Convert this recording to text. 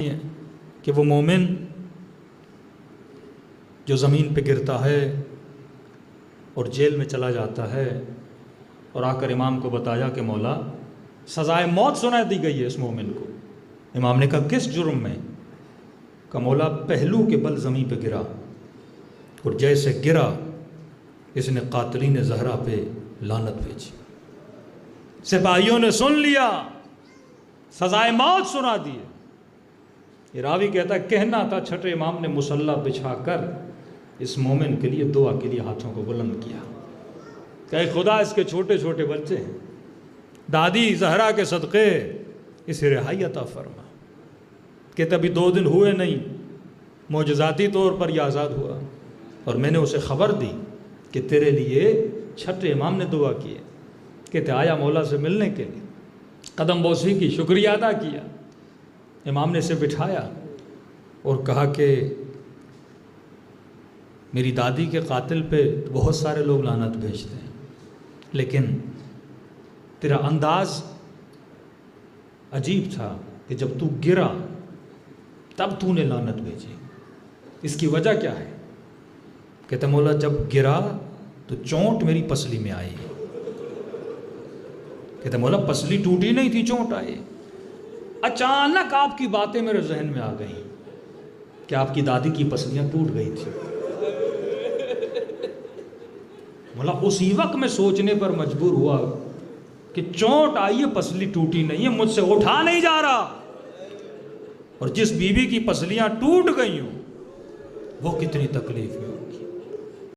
فرماتی ہیں کہ وہ مومن جو زمین پہ گرتا ہے اور جیل میں چلا جاتا ہے اور آ کر امام کو بتایا کہ مولا سزائے موت سنا دی گئی ہے اس مومن کو. امام نے کہا کس جرم میں؟ کہ مولا پہلو کے بل زمین پہ گرا اور جیسے گرا اس نے قاتلین زہرا پہ لعنت بھیجی. سپاہیوں نے سن لیا، سزائے موت سنا دی. یہ راوی کہتا ہے کہنا تھا چھٹے امام نے مصلی بچھا کر اس مومن کے لیے دعا کے لیے ہاتھوں کو بلند کیا کہ خدا اس کے چھوٹے چھوٹے بچے ہیں، دادی زہرا کے صدقے اسے رہائی عطا فرما. کہتے ابھی 2 دن ہوئے نہیں، معجزاتی طور پر یہ آزاد ہوا اور میں نے اسے خبر دی کہ تیرے لیے چھٹے امام نے دعا کی ہے. کہتے آیا مولا سے ملنے کے لیے، قدم بوسی کی، شکریہ ادا کیا. امام نے اسے بٹھایا اور کہا کہ میری دادی کے قاتل پہ بہت سارے لوگ لعنت بھیجتے ہیں، لیکن تیرا انداز عجیب تھا کہ جب تو گرا تب تو نے لعنت بھیجی. اس کی وجہ کیا ہے؟ کہتے مولا جب گرا تو چونٹ میری پسلی میں آئی. کہتے مولا پسلی ٹوٹی نہیں تھی، چونٹ آئی. اچانک آپ کی باتیں میرے ذہن میں آ گئیں کہ آپ کی دادی کی پسلیاں ٹوٹ گئی تھی. مولا اسی وقت میں سوچنے پر مجبور ہوا کہ چونٹ آئی ہے، پسلی ٹوٹی نہیں ہے، مجھ سے اٹھا نہیں جا رہا. اور جس بیوی کی پسلیاں ٹوٹ گئی ہوں وہ کتنی تکلیف میں.